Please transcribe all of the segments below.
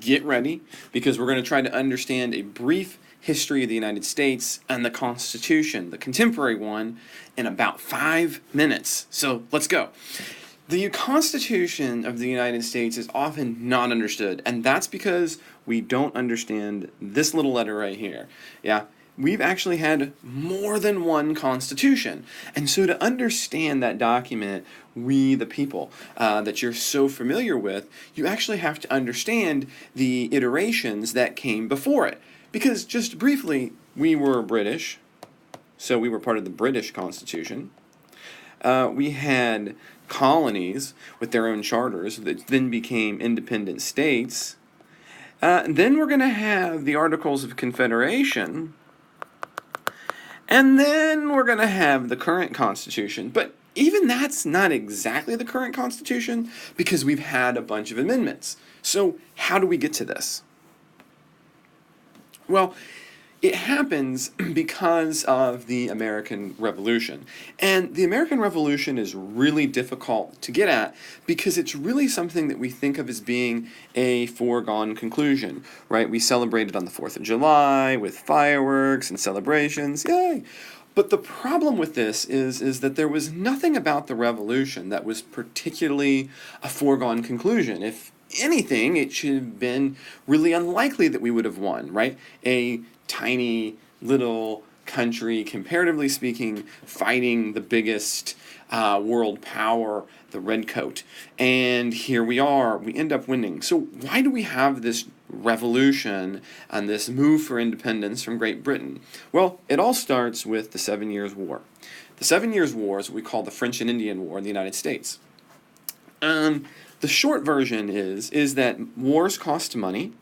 get ready, because we're going to try to understand a brief history of the United States and the Constitution, the contemporary one, in about 5 minutes. So let's go. The Constitution of the United States is often not understood, and that's because we don't understand this little letter right here. Yeah, we've actually had more than one constitution. And so to understand that document, we the people, that you're so familiar with, you actually have to understand the iterations that came before it. Because just briefly, we were British, so we were part of the British Constitution. We had colonies with their own charters that then became independent states. Then we're going to have the Articles of Confederation, and then we're going to have the current Constitution. But even that's not exactly the current Constitution, because we've had a bunch of amendments. So how do we get to this? Well, it happens because of the American Revolution. And the American Revolution is really difficult to get at because it's really something that we think of as being a foregone conclusion, right? We celebrated on the 4th of July with fireworks and celebrations, yay! But the problem with this is that there was nothing about the Revolution that was particularly a foregone conclusion. If anything, it should have been really unlikely that we would have won, right? A tiny little country, comparatively speaking, fighting the biggest world power, the Redcoat. And here we are, we end up winning. So why do we have this revolution and this move for independence from Great Britain? Well, it all starts with the 7 Years' War. The 7 Years' War is what we call the French and Indian War in the United States. The short version is that wars cost money,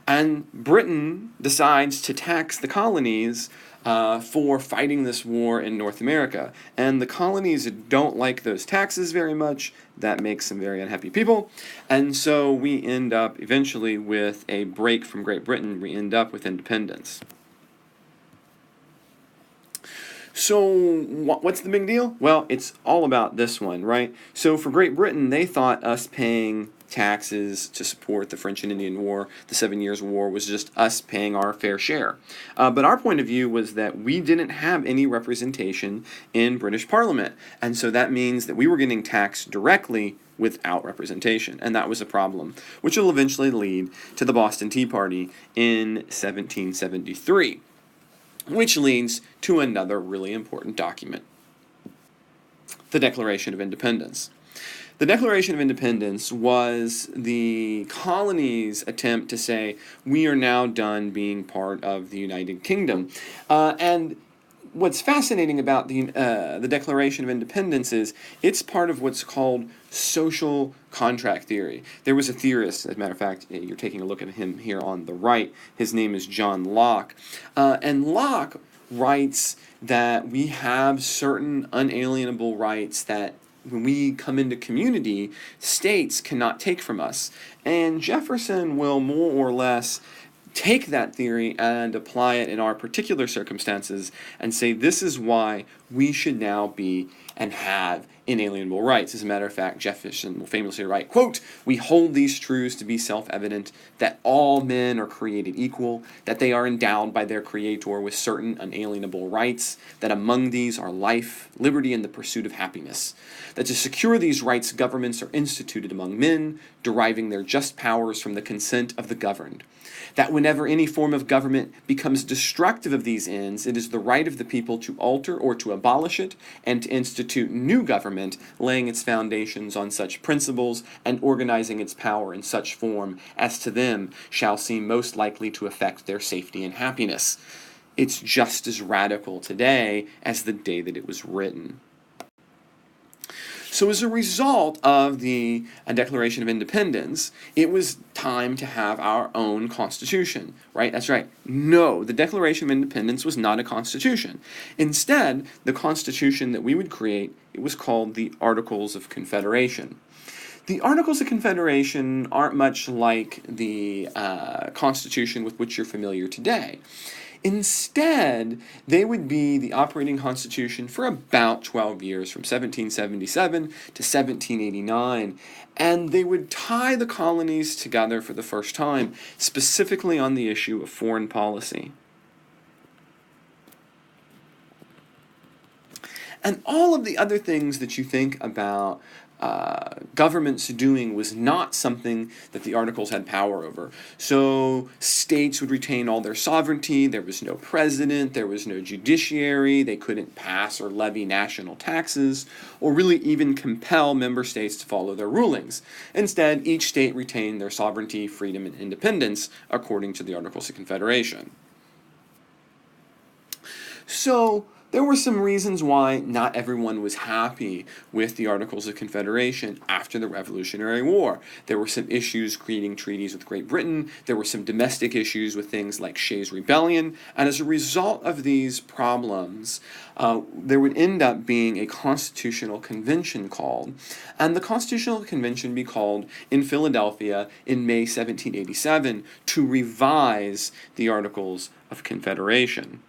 and Britain decides to tax the colonies for fighting this war in North America. And the colonies don't like those taxes very much. That makes some very unhappy people. And so we end up eventually with a break from Great Britain. We end up with independence. So what's the big deal? Well, it's all about this one, right? So for Great Britain, they thought us paying taxes to support the French and Indian War, the 7 Years' War, was just us paying our fair share. But our point of view was that we didn't have any representation in British Parliament, and so that means that we were getting taxed directly without representation, and that was a problem, which will eventually lead to the Boston Tea Party in 1773. Which leads to another really important document, the Declaration of Independence. The Declaration of Independence was the colonies' attempt to say, we are now done being part of the United Kingdom. And what's fascinating about the Declaration of Independence is it's part of what's called social contract theory. There was a theorist, as a matter of fact, you're taking a look at him here on the right. His name is John Locke. And Locke writes that we have certain unalienable rights that when we come into community, states cannot take from us. And Jefferson will more or less take that theory and apply it in our particular circumstances and say this is why we should now be and have inalienable rights. As a matter of fact, Jefferson will famously write, quote, "We hold these truths to be self-evident, that all men are created equal, that they are endowed by their Creator with certain unalienable rights, that among these are life, liberty, and the pursuit of happiness, that to secure these rights governments are instituted among men, deriving their just powers from the consent of the governed, that whenever any form of government becomes destructive of these ends, it is the right of the people to alter or to abolish it, and to institute new government, laying its foundations on such principles, and organizing its power in such form as to them shall seem most likely to affect their safety and happiness." It's just as radical today as the day that it was written. So as a result of the Declaration of Independence, it was time to have our own constitution, right? That's right. No, the Declaration of Independence was not a constitution. Instead, the constitution that we would create, it was called the Articles of Confederation. The Articles of Confederation aren't much like the Constitution with which you're familiar today. Instead, they would be the operating constitution for about 12 years, from 1777 to 1789, and they would tie the colonies together for the first time, specifically on the issue of foreign policy. And all of the other things that you think about governments doing was not something that the Articles had power over. So states would retain all their sovereignty, there was no president, there was no judiciary, they couldn't pass or levy national taxes, or really even compel member states to follow their rulings. Instead, each state retained their sovereignty, freedom, and independence according to the Articles of Confederation. So there were some reasons why not everyone was happy with the Articles of Confederation after the Revolutionary War. There were some issues creating treaties with Great Britain, there were some domestic issues with things like Shays' Rebellion, and as a result of these problems, there would end up being a constitutional convention called, and the Constitutional Convention would be called in Philadelphia in May 1787 to revise the Articles of Confederation.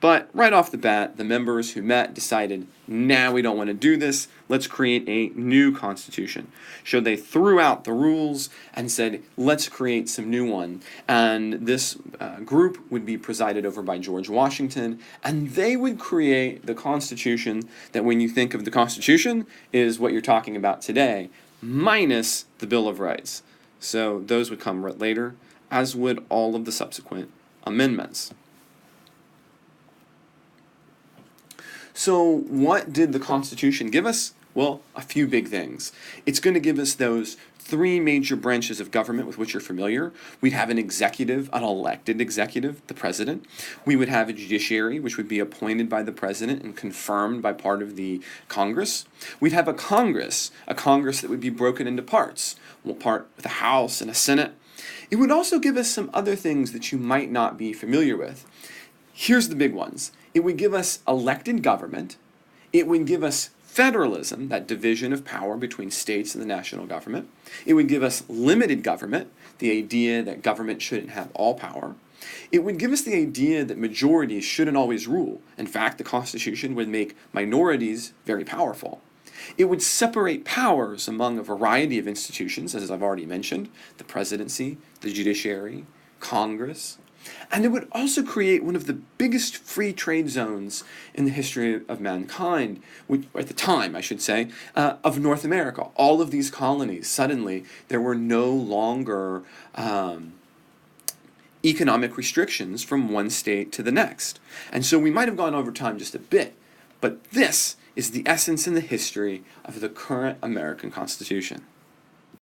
But right off the bat, the members who met decided, nah, we don't want to do this, let's create a new constitution. So they threw out the rules and said, let's create some new one. And this group would be presided over by George Washington, and they would create the constitution that, when you think of the Constitution, is what you're talking about today, minus the Bill of Rights. So those would come right later, as would all of the subsequent amendments. So what did the Constitution give us? Well, a few big things. It's going to give us those three major branches of government with which you're familiar. We'd have an executive, an elected executive, the president. We would have a judiciary, which would be appointed by the president and confirmed by part of the Congress. We'd have a Congress that would be broken into parts, one part with a House and a Senate. It would also give us some other things that you might not be familiar with. Here's the big ones. It would give us elected government. It would give us federalism, that division of power between states and the national government. It would give us limited government, the idea that government shouldn't have all power. It would give us the idea that majorities shouldn't always rule. In fact, the Constitution would make minorities very powerful. It would separate powers among a variety of institutions, as I've already mentioned, the presidency, the judiciary, Congress. And it would also create one of the biggest free trade zones in the history of mankind, which, at the time, I should say, of North America. All of these colonies, suddenly, there were no longer economic restrictions from one state to the next. And so we might have gone over time just a bit, but this is the essence and the history of the current American Constitution.